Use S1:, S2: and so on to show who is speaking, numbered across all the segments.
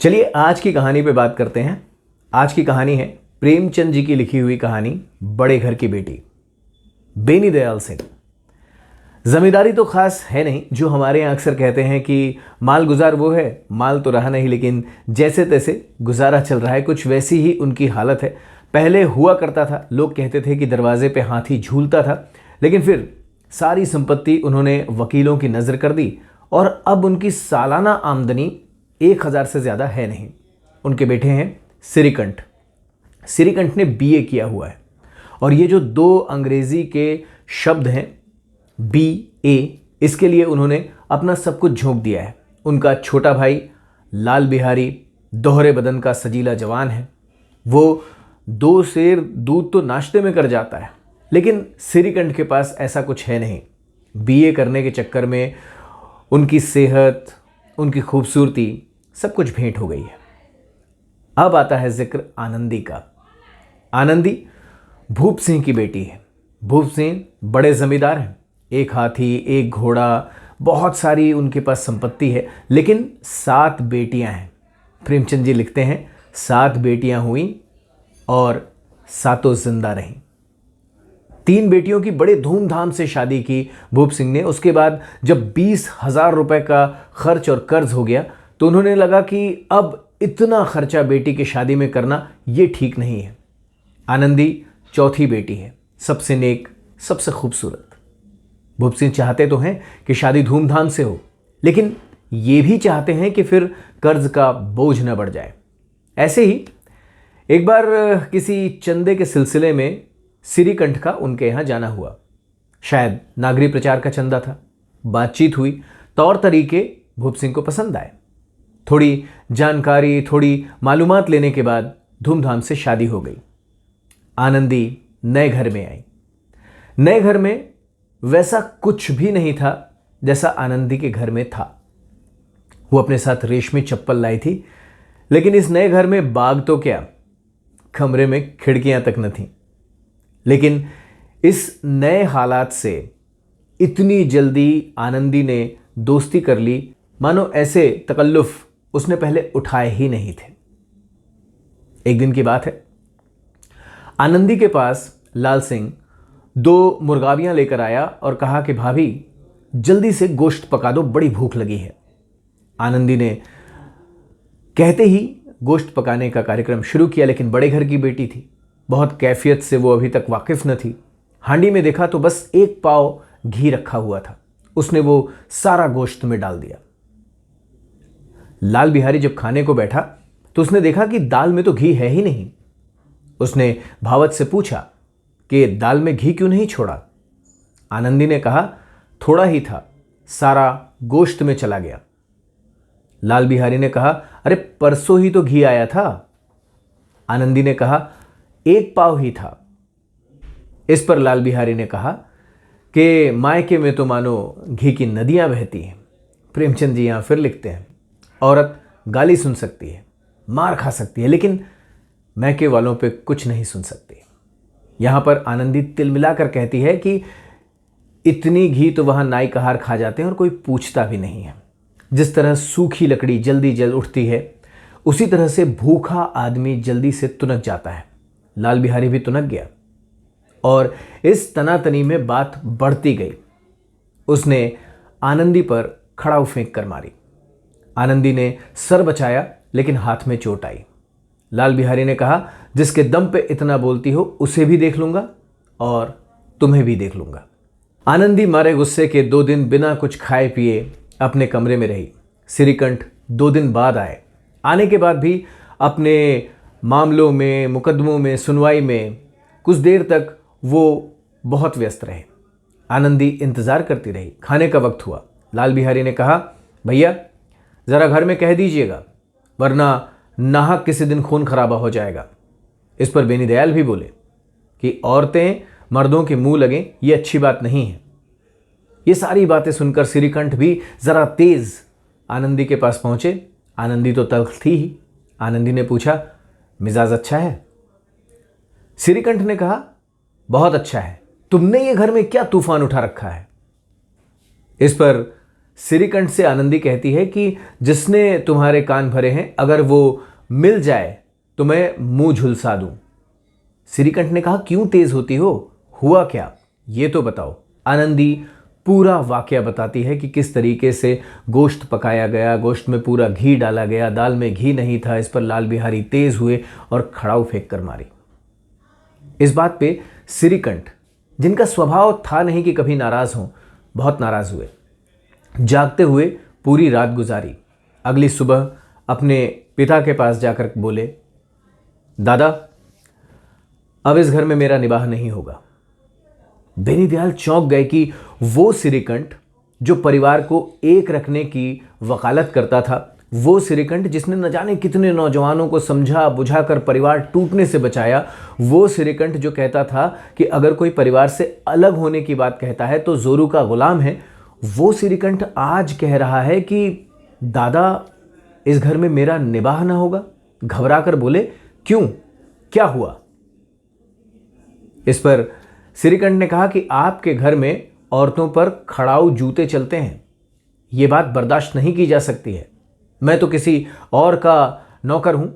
S1: चलिए आज की कहानी पे बात करते हैं। आज की कहानी है प्रेमचंद जी की लिखी हुई कहानी बड़े घर की बेटी। बेनी दयाल सिंह। जमींदारी तो खास है नहीं, जो हमारे यहाँ अक्सर कहते हैं कि माल गुजार वो है, माल तो रहा नहीं लेकिन जैसे तैसे गुजारा चल रहा है, कुछ वैसी ही उनकी हालत है। पहले हुआ करता था, लोग कहते थे कि दरवाजे पे हाथी झूलता था, लेकिन फिर सारी संपत्ति उन्होंने वकीलों की नज़र कर दी और अब उनकी सालाना आमदनी 1,000 से ज़्यादा है नहीं। उनके बेटे हैं सिरिकंठ। सिरिकंठ ने बीए किया हुआ है और ये जो दो अंग्रेज़ी के शब्द हैं बी ए, इसके लिए उन्होंने अपना सब कुछ झोंक दिया है। उनका छोटा भाई लाल बिहारी दोहरे बदन का सजीला जवान है। वो 2 सेर दूध तो नाश्ते में कर जाता है, लेकिन सिरिकंठ के पास ऐसा कुछ है नहीं। बीए करने के चक्कर में उनकी सेहत, उनकी खूबसूरती सब कुछ भेंट हो गई है। अब आता है जिक्र आनंदी का। आनंदी भूप सिंह की बेटी है। भूप सिंह बड़े जमींदार हैं, एक हाथी, एक घोड़ा, बहुत सारी उनके पास संपत्ति है, लेकिन 7 बेटियां हैं। प्रेमचंद जी लिखते हैं 7 बेटियां हुई और 7 जिंदा रहीं। 3 बेटियों की बड़े धूमधाम से शादी की भूप सिंह ने। उसके बाद जब 20,000 रुपए का खर्च और कर्ज हो गया तो उन्होंने लगा कि अब इतना खर्चा बेटी की शादी में करना ये ठीक नहीं है। आनंदी चौथी बेटी है, सबसे नेक, सबसे खूबसूरत। भूप सिंह चाहते तो हैं कि शादी धूमधाम से हो, लेकिन ये भी चाहते हैं कि फिर कर्ज का बोझ न बढ़ जाए। ऐसे ही एक बार किसी चंदे के सिलसिले में सिरिकंठ का उनके यहाँ जाना हुआ। शायद नागरिक प्रचार का चंदा था। बातचीत हुई, तौर तरीके भूप सिंह को पसंद आए। थोड़ी जानकारी, थोड़ी मालूमात लेने के बाद धूमधाम से शादी हो गई। आनंदी नए घर में आई। नए घर में वैसा कुछ भी नहीं था जैसा आनंदी के घर में था। वो अपने साथ रेशमी चप्पल लाई थी, लेकिन इस नए घर में बाग तो क्या, कमरे में खिड़कियां तक न थीं। लेकिन इस नए हालात से इतनी जल्दी आनंदी ने दोस्ती कर ली मानो ऐसे तकल्लुफ उसने पहले उठाए ही नहीं थे। एक दिन की बात है, आनंदी के पास लाल सिंह 2 मुर्गाबियां लेकर आया और कहा कि भाभी जल्दी से गोश्त पका दो, बड़ी भूख लगी है। आनंदी ने कहते ही गोश्त पकाने का कार्यक्रम शुरू किया, लेकिन बड़े घर की बेटी थी, बहुत कैफियत से वो अभी तक वाकिफ न थी। हांडी में देखा तो बस 1 पाव घी रखा हुआ था। उसने वो सारा गोश्त में डाल दिया। लाल बिहारी जब खाने को बैठा तो उसने देखा कि दाल में तो घी है ही नहीं। उसने भावत से पूछा कि दाल में घी क्यों नहीं छोड़ा। आनंदी ने कहा थोड़ा ही था, सारा गोश्त में चला गया। लाल बिहारी ने कहा अरे परसों ही तो घी आया था। आनंदी ने कहा 1 पाव ही था। इस पर लाल बिहारी ने कहा कि मायके में तो मानो घी की नदियां बहती हैं। प्रेमचंद जी यहां फिर लिखते हैं औरत गाली सुन सकती है, मार खा सकती है, लेकिन मैके वालों पे कुछ नहीं सुन सकती। यहां पर आनंदी तिलमिलाकर कहती है कि इतनी घी तो वहां नाई कहार खा जाते हैं और कोई पूछता भी नहीं है। जिस तरह सूखी लकड़ी जल्दी जल उठती है, उसी तरह से भूखा आदमी जल्दी से तुनक जाता है। लाल बिहारी भी तुनक गया और इस तनातनी में बात बढ़ती गई। उसने आनंदी पर खड़ाऊ फेंक कर मारी। आनंदी ने सर बचाया, लेकिन हाथ में चोट आई। लाल बिहारी ने कहा जिसके दम पे इतना बोलती हो उसे भी देख लूंगा और तुम्हें भी देख लूंगा। आनंदी मारे गुस्से के 2 दिन बिना कुछ खाए पिए अपने कमरे में रही। सिरिकंठ 2 दिन बाद आए। आने के बाद भी अपने मामलों में, मुकदमों में, सुनवाई में कुछ देर तक वो बहुत व्यस्त रहे। आनंदी इंतजार करती रही। खाने का वक्त हुआ। लाल बिहारी ने कहा भैया जरा घर में कह दीजिएगा, वरना नाहक किसी दिन खून खराबा हो जाएगा। इस पर बेनी दयाल भी बोले कि औरतें मर्दों के मुंह लगें ये अच्छी बात नहीं है। ये सारी बातें सुनकर सिरिकंठ भी जरा तेज आनंदी के पास पहुंचे। आनंदी तो तल्ख थी ही। आनंदी ने पूछा मिजाज अच्छा है? सिरिकंठ ने कहा बहुत अच्छा है। तुमने ये घर में क्या तूफान उठा रखा है? इस पर सिरिकंठ से आनंदी कहती है कि जिसने तुम्हारे कान भरे हैं, अगर वो मिल जाए तो मैं मुंह झुलसा दूं। सिरिकंठ ने कहा, क्यों तेज होती हो, हुआ क्या, ये तो बताओ। आनंदी पूरा वाकया बताती है कि किस तरीके से गोश्त पकाया गया, गोश्त में पूरा घी डाला गया, दाल में घी नहीं था, इस पर लाल बिहारी तेज हुए और खड़ाऊ फेंक कर मारी। इस बात पे सिरिकंठ, जिनका स्वभाव था नहीं कि कभी नाराज हों, बहुत नाराज हुए। जागते हुए पूरी रात गुजारी। अगली सुबह अपने पिता के पास जाकर बोले, दादा अब इस घर में मेरा निबाह नहीं होगा। बेनी दयाल चौंक गए कि वो सिरिकंठ जो परिवार को एक रखने की वकालत करता था, वो सिरिकंठ जिसने न जाने कितने नौजवानों को समझा बुझाकर परिवार टूटने से बचाया, वो सिरिकंठ जो कहता था कि अगर कोई परिवार से अलग होने की बात कहता है तो जोरू का गुलाम है, वो सिरिकंठ आज कह रहा है कि दादा इस घर में मेरा निबाह ना होगा। घबरा कर बोले, क्यों, क्या हुआ? इस पर सिरिकंठ ने कहा कि आपके घर में औरतों पर खड़ाऊ जूते चलते हैं, ये बात बर्दाश्त नहीं की जा सकती है। मैं तो किसी और का नौकर हूं,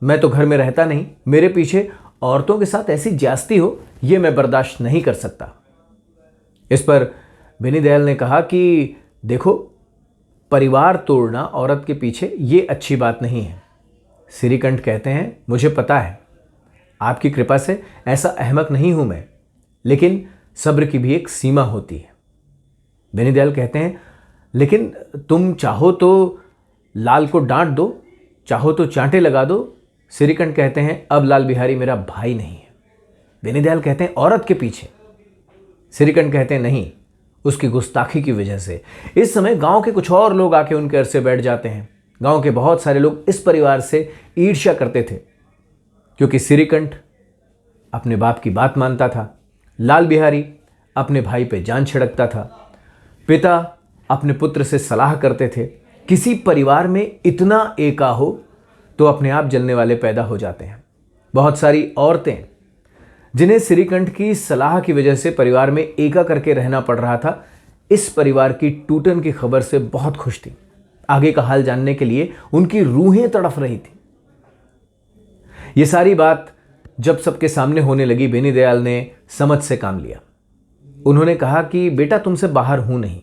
S1: मैं तो घर में रहता नहीं, मेरे पीछे औरतों के साथ ऐसी ज्यादती हो, यह मैं बर्दाश्त नहीं कर सकता। इस पर बेनी दयाल ने कहा कि देखो, परिवार तोड़ना औरत के पीछे ये अच्छी बात नहीं है। सिरिकंठ कहते हैं, मुझे पता है, आपकी कृपा से ऐसा अहमक नहीं हूं मैं, लेकिन सब्र की भी एक सीमा होती है। बेनी दयाल कहते हैं, लेकिन तुम चाहो तो लाल को डांट दो, चाहो तो चांटे लगा दो। सिरिकंठ कहते हैं, अब लाल बिहारी मेरा भाई नहीं है। बेनी दयाल कहते हैं, औरत के पीछे। सिरिकंठ कहते हैं, नहीं, उसकी गुस्ताखी की वजह से। इस समय गांव के कुछ और लोग आके उनके अरसे बैठ जाते हैं। गांव के बहुत सारे लोग इस परिवार से ईर्ष्या करते थे, क्योंकि सिरिकंठ अपने बाप की बात मानता था, लाल बिहारी अपने भाई पे जान छिड़कता था, पिता अपने पुत्र से सलाह करते थे। किसी परिवार में इतना एका हो तो अपने आप जलने वाले पैदा हो जाते हैं। बहुत सारी औरतें जिन्हें सिरिकंठ की सलाह की वजह से परिवार में एका करके रहना पड़ रहा था, इस परिवार की टूटन की खबर से बहुत खुश थी। आगे का हाल जानने के लिए उनकी रूहें तड़फ रही थी। ये सारी बात जब सबके सामने होने लगी, बेनी दयाल ने समझ से काम लिया। उन्होंने कहा कि बेटा, तुमसे बाहर हूं नहीं,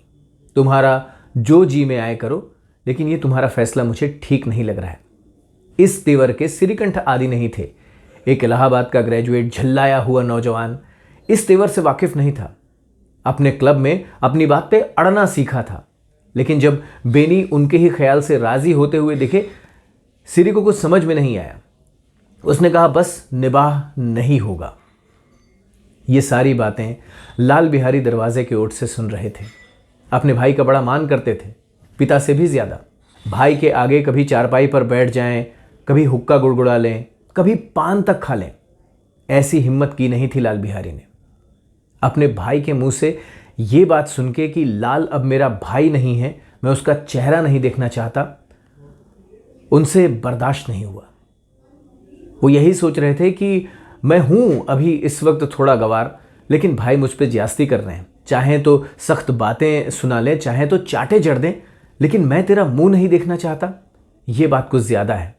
S1: तुम्हारा जो जी में आए करो, लेकिन ये तुम्हारा फैसला मुझे ठीक नहीं लग रहा है। इस तेवर के सिरिकंठ आदि नहीं थे। एक इलाहाबाद का ग्रेजुएट झल्लाया हुआ नौजवान इस तेवर से वाकिफ नहीं था। अपने क्लब में अपनी बात पे अड़ना सीखा था, लेकिन जब बेनी उनके ही ख्याल से राजी होते हुए दिखे, सिरी को कुछ समझ में नहीं आया। उसने कहा, बस निबाह नहीं होगा। ये सारी बातें लाल बिहारी दरवाजे की ओर से सुन रहे थे। अपने भाई का बड़ा मान करते थे, पिता से भी ज्यादा। भाई के आगे कभी चारपाई पर बैठ जाएं, कभी हुक्का गुड़गुड़ा लें, कभी पान तक खा लें। ऐसी हिम्मत की नहीं थी लाल बिहारी ने। अपने भाई के मुंह से ये बात सुन के कि लाल अब मेरा भाई नहीं है, मैं उसका चेहरा नहीं देखना चाहता, उनसे बर्दाश्त नहीं हुआ। वो यही सोच रहे थे कि मैं हूं अभी इस वक्त थोड़ा गवार, लेकिन भाई मुझ पर ज्यादती कर रहे हैं। चाहें तो सख्त बातें सुना लें, चाहें तो चाटे जड़ दें, लेकिन मैं तेरा मुंह नहीं देखना चाहता, यह बात कुछ ज्यादा है।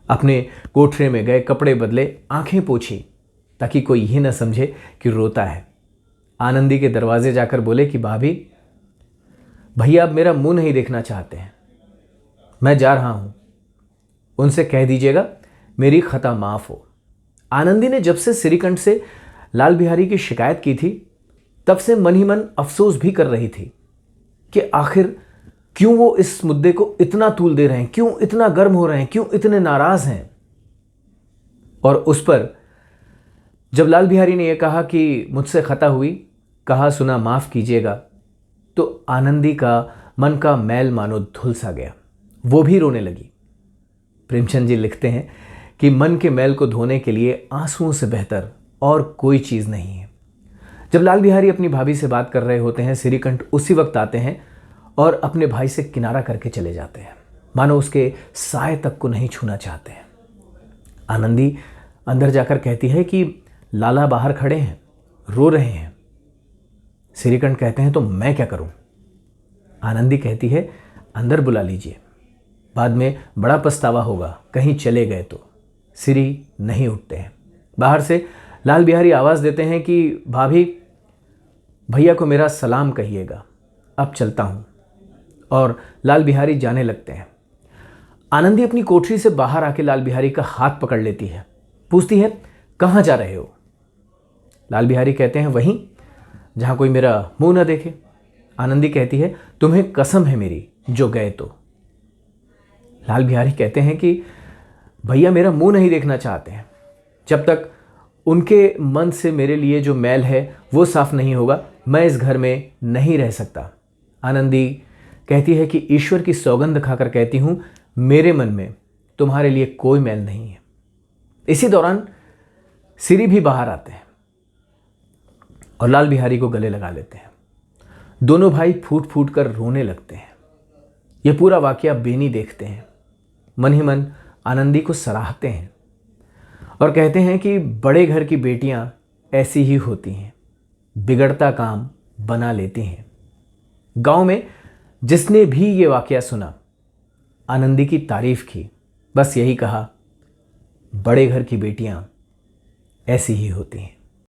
S1: अपने कोठरे में गए, कपड़े बदले, आंखें पोंछी, ताकि कोई ये ना समझे कि रोता है। आनंदी के दरवाजे जाकर बोले कि भाभी, भैया अब मेरा मुंह नहीं देखना चाहते हैं, मैं जा रहा हूं, उनसे कह दीजिएगा मेरी खता माफ हो। आनंदी ने जब से सिरिकंठ से लाल बिहारी की शिकायत की थी, तब से मन ही मन अफसोस भी कर रही थी कि आखिर क्यों वो इस मुद्दे को इतना तूल दे रहे हैं, क्यों इतना गर्म हो रहे हैं, क्यों इतने नाराज हैं। और उस पर जब लाल बिहारी ने यह कहा कि मुझसे खता हुई, कहा सुना माफ कीजिएगा, तो आनंदी का मन का मैल मानो धुल सा गया, वो भी रोने लगी। प्रेमचंद जी लिखते हैं कि मन के मैल को धोने के लिए आंसुओं से बेहतर और कोई चीज नहीं है। जब लाल बिहारी अपनी भाभी से बात कर रहे होते हैं, सिरिकंठ उसी वक्त आते हैं और अपने भाई से किनारा करके चले जाते हैं, मानो उसके साए तक को नहीं छूना चाहते हैं। आनंदी अंदर जाकर कहती है कि लाला बाहर खड़े हैं, रो रहे हैं। सिरिकंठ कहते हैं, तो मैं क्या करूं? आनंदी कहती है, अंदर बुला लीजिए, बाद में बड़ा पछतावा होगा कहीं चले गए तो। सिरी नहीं उठते हैं। बाहर से लाल बिहारी आवाज़ देते हैं कि भाभी, भैया को मेरा सलाम कहिएगा, अब चलता हूँ। और लाल बिहारी जाने लगते हैं। आनंदी अपनी कोठरी से बाहर आके लाल बिहारी का हाथ पकड़ लेती है, पूछती है, कहाँ जा रहे हो? लाल बिहारी कहते हैं, वहीं जहाँ कोई मेरा मुंह ना देखे। आनंदी कहती है, तुम्हें कसम है मेरी, जो गए तो। लाल बिहारी कहते हैं कि भैया मेरा मुंह नहीं देखना चाहते हैं। जब तक उनके मन से मेरे लिए जो मैल है वो साफ नहीं होगा, मैं इस घर में नहीं रह सकता। आनंदी कहती है कि ईश्वर की सौगंध खाकर कहती हूँ, मेरे मन में तुम्हारे लिए कोई मैल नहीं है। इसी दौरान सिरी भी बाहर आते हैं और लाल बिहारी को गले लगा लेते हैं। दोनों भाई फूट फूट कर रोने लगते हैं। यह पूरा वाकया बेनी देखते हैं, मन ही मन आनंदी को सराहते हैं और कहते हैं कि बड़े घर की बेटियां ऐसी ही होती हैं, बिगड़ता काम बना लेती हैं। गांव में जिसने भी ये वाकया सुना, आनंदी की तारीफ की, बस यही कहा, बड़े घर की बेटियां ऐसी ही होती हैं।